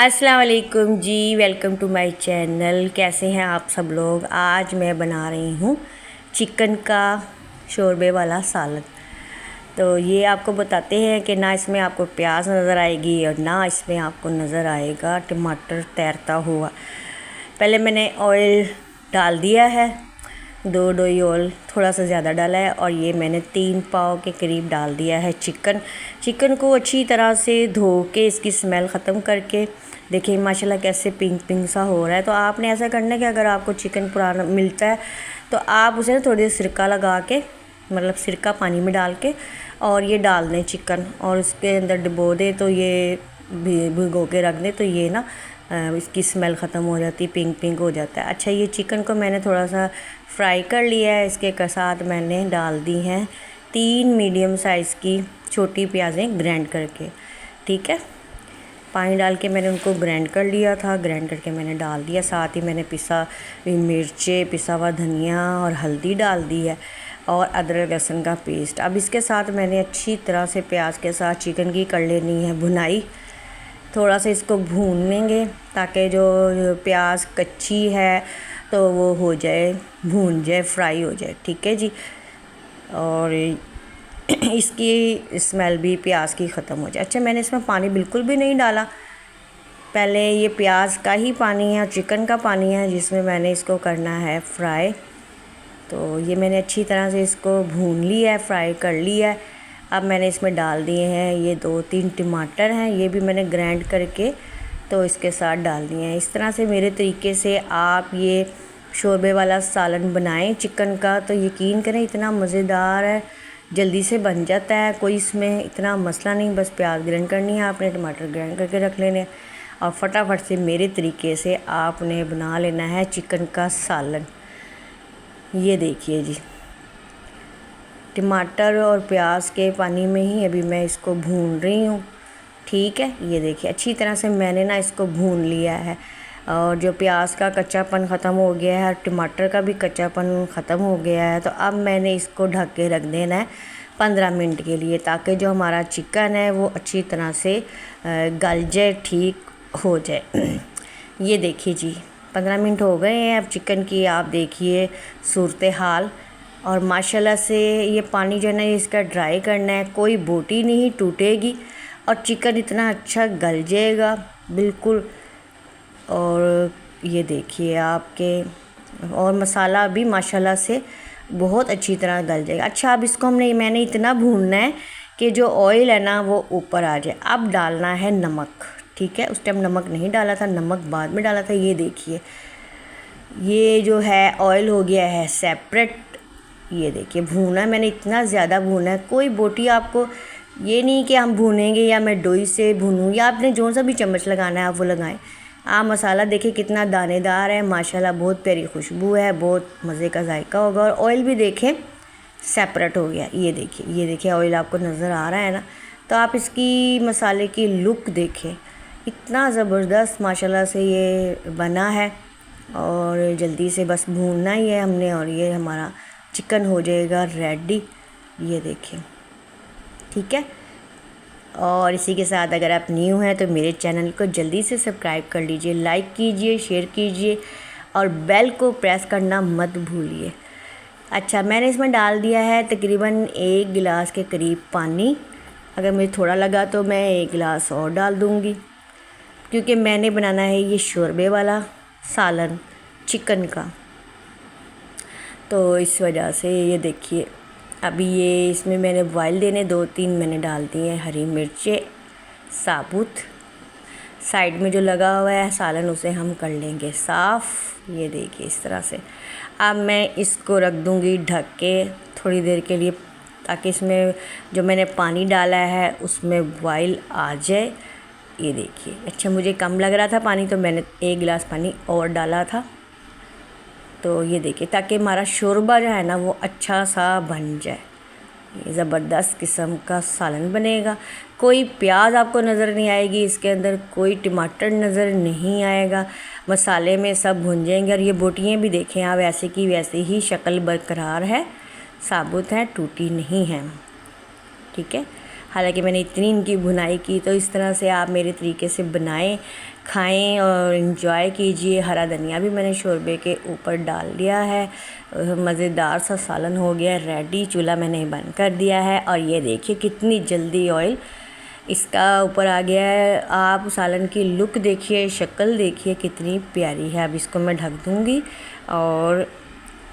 अस्सलाम वालेकुम जी, welcome to my channel. कैसे हैं आप सब लोग। आज मैं बना रही हूँ चिकन का शोरबे वाला सालन। तो ये आपको बताते हैं कि ना इसमें आपको प्याज नज़र आएगी और ना इसमें आपको नज़र आएगा टमाटर तैरता हुआ। पहले मैंने ऑयल डाल दिया है, 2 डोई ऑयल थोड़ा सा ज़्यादा डाला है और ये मैंने 3 पाव के करीब डाल दिया है चिकन को अच्छी तरह से धो के इसकी स्मेल ख़त्म करके देखिए माशाल्लाह कैसे पिंक पिंक सा हो रहा है। तो आपने ऐसा करना है कि अगर आपको चिकन पुराना मिलता है तो आप उसे थोड़ी देर सिरका लगा के, मतलब सिरका पानी में डाल के और ये डाल दें चिकन और इसके अंदर डुबो दें, तो ये भिगो के रख दें तो ये ना इसकी स्मेल ख़त्म हो जाती है, पिंक पिंक हो जाता है। अच्छा, ये चिकन को मैंने थोड़ा सा फ्राई कर लिया है। इसके साथ मैंने डाल दी हैं 3 मीडियम साइज़ की छोटी प्याज़ें ग्राइंड करके। ठीक है, पानी डाल के मैंने उनको ग्राइंड कर लिया था, ग्राइंड करके मैंने डाल दिया। साथ ही मैंने पिसा हुई मिर्चें, पिसा हुआ धनिया और हल्दी डाल दी है और अदरक लहसुन का पेस्ट। अब इसके साथ मैंने अच्छी तरह से प्याज के साथ चिकन की कर लेनी है भुनाई। थोड़ा सा इसको भून लेंगे ताकि जो प्याज कच्ची है तो वो हो जाए, भून जाए, फ्राई हो जाए। ठीक है जी, और इसकी स्मेल भी प्याज की ख़त्म हो जाए। अच्छा, मैंने इसमें पानी बिल्कुल भी नहीं डाला, पहले ये प्याज का ही पानी है और चिकन का पानी है जिसमें मैंने इसको करना है फ्राई। तो ये मैंने अच्छी तरह से इसको भून लिया है, फ्राई कर लिया है। अब मैंने इसमें डाल दिए हैं ये 2-3 टमाटर हैं, ये भी मैंने ग्राइंड करके तो इसके साथ डाल दिए हैं। इस तरह से मेरे तरीके से आप ये शोरबे वाला सालन बनाएं चिकन का, तो यकीन करें इतना मज़ेदार है, जल्दी से बन जाता है। कोई इसमें इतना मसला नहीं, बस प्याज ग्राइंड करनी है आपने, टमाटर ग्राइंड करके रख लेने और फटाफट से मेरे तरीके से आपने बना लेना है चिकन का सालन। ये देखिए जी, टमाटर और प्याज के पानी में ही अभी मैं इसको भून रही हूँ। ठीक है, ये देखिए अच्छी तरह से मैंने ना इसको भून लिया है और जो प्याज का कच्चापन ख़त्म हो गया है और टमाटर का भी कच्चापन ख़त्म हो गया है। तो अब मैंने इसको ढक के रख देना है 15 मिनट के लिए, ताकि जो हमारा चिकन है वो अच्छी तरह से गल जाए, ठीक हो जाए। ये देखिए जी, 15 मिनट हो गए हैं। अब चिकन की आप देखिए सूरत हाल, और माशाल्लाह से ये पानी जो है ना इसका ड्राई करना है, कोई बोटी नहीं टूटेगी और चिकन इतना अच्छा गल जाएगा बिल्कुल। और ये देखिए आपके, और मसाला भी माशाल्लाह से बहुत अच्छी तरह गल जाएगा। अच्छा, अब इसको मैंने इतना भूनना है कि जो ऑयल है ना वो ऊपर आ जाए। अब डालना है नमक। ठीक है, उस टाइम नमक नहीं डाला था, नमक बाद में डाला था। ये देखिए ये जो है ऑयल हो गया है सेपरेट। ये देखिए भूना मैंने इतना ज़्यादा भूना है, कोई बोटी आपको ये नहीं कि हम भूनेंगे या मैं डोई से भूनूँ, या आपने जो सा भी चम्मच लगाना है आप वो लगाएं। मसाला देखिए कितना दानेदार है माशाल्लाह, बहुत प्यारी खुशबू है, बहुत मज़े का जायका होगा। और ऑयल भी देखें सेपरेट हो गया। ये देखिए ऑयल आपको नज़र आ रहा है ना। तो आप इसकी मसाले की लुक देखें, इतना ज़बरदस्त माशाल्लाह से ये बना है। और जल्दी से बस भूनना ही है हमने और ये हमारा चिकन हो जाएगा रेडी। ये देखें, ठीक है। और इसी के साथ अगर आप न्यू हैं तो मेरे चैनल को जल्दी से सब्सक्राइब कर लीजिए, लाइक कीजिए, शेयर कीजिए और बेल को प्रेस करना मत भूलिए। अच्छा, मैंने इसमें डाल दिया है तकरीबन 1 गिलास के करीब पानी। अगर मुझे थोड़ा लगा तो मैं 1 गिलास और डाल दूँगी, क्योंकि मैंने बनाना है ये शोरबे वाला सालन चिकन का, तो इस वजह से। ये देखिए अभी ये इसमें मैंने बॉयल देने 2-3 मैंने डाल दिए हैं हरी मिर्चें साबुत। साइड में जो लगा हुआ है सालन उसे हम कर लेंगे साफ़। ये देखिए इस तरह से। अब मैं इसको रख दूँगी ढक के थोड़ी देर के लिए, ताकि इसमें जो मैंने पानी डाला है उसमें बॉयल आ जाए। ये देखिए, अच्छा मुझे कम लग रहा था पानी तो मैंने 1 गिलास पानी और डाला था। तो ये देखिए, ताकि हमारा शोरबा जो है ना वो अच्छा सा बन जाए। ये ज़बरदस्त किस्म का सालन बनेगा। कोई प्याज आपको नज़र नहीं आएगी इसके अंदर, कोई टमाटर नज़र नहीं आएगा, मसाले में सब भुन जाएंगे। और ये बोटियाँ भी देखें आप, वैसे की वैसे ही शक्ल बरकरार है, साबुत है, टूटी नहीं है। ठीक है, हालांकि मैंने इतनी इनकी भुनाई की। तो इस तरह से आप मेरे तरीके से बनाएं, खाएं और इन्जॉय कीजिए। हरा धनिया भी मैंने शोरबे के ऊपर डाल दिया है। मज़ेदार सा सालन हो गया रेडी। चूल्हा मैंने बंद कर दिया है और ये देखिए कितनी जल्दी ऑयल इसका ऊपर आ गया है। आप सालन की लुक देखिए, शक्ल देखिए कितनी प्यारी है। अब इसको मैं ढक दूँगी और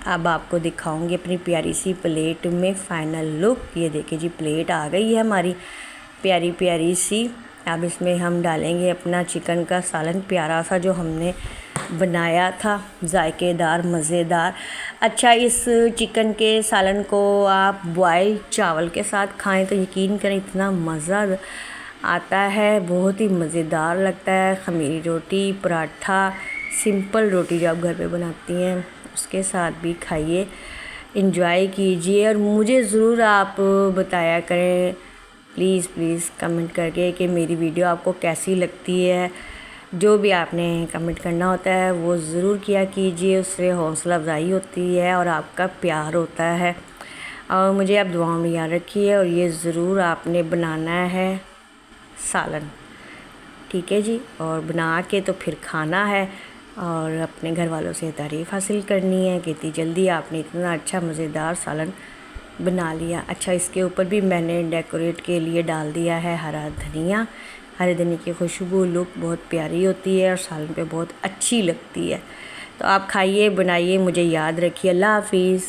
अब आपको दिखाऊंगी अपनी प्यारी सी प्लेट में फ़ाइनल लुक। ये देखिए जी प्लेट आ गई है हमारी प्यारी प्यारी सी। अब इसमें हम डालेंगे अपना चिकन का सालन प्यारा सा जो हमने बनाया था, जायकेदार मज़ेदार। अच्छा, इस चिकन के सालन को आप बॉयल चावल के साथ खाएं तो यकीन करें इतना मज़ा आता है, बहुत ही मज़ेदार लगता है। ख़मीरी रोटी, पराठा, सिंपल रोटी जो आप घर पे बनाती हैं उसके साथ भी खाइए, एंजॉय कीजिए। और मुझे ज़रूर आप बताया करें प्लीज़ कमेंट करके कि मेरी वीडियो आपको कैसी लगती है। जो भी आपने कमेंट करना होता है वो ज़रूर किया कीजिए, उससे हौसला अफजाई होती है और आपका प्यार होता है। और मुझे आप दुआओं में याद रखिए और ये ज़रूर आपने बनाना है सालन, ठीक है जी। और बना के तो फिर खाना है और अपने घर वालों से तारीफ़ हासिल करनी है कि इतनी जल्दी आपने इतना अच्छा मज़ेदार सालन बना लिया। अच्छा, इसके ऊपर भी मैंने डेकोरेट के लिए डाल दिया है हरा धनिया। हरे धनिया की खुशबू लुक बहुत प्यारी होती है और सालन पे बहुत अच्छी लगती है। तो आप खाइए, बनाइए, मुझे याद रखिए। अल्लाह हाफिज़।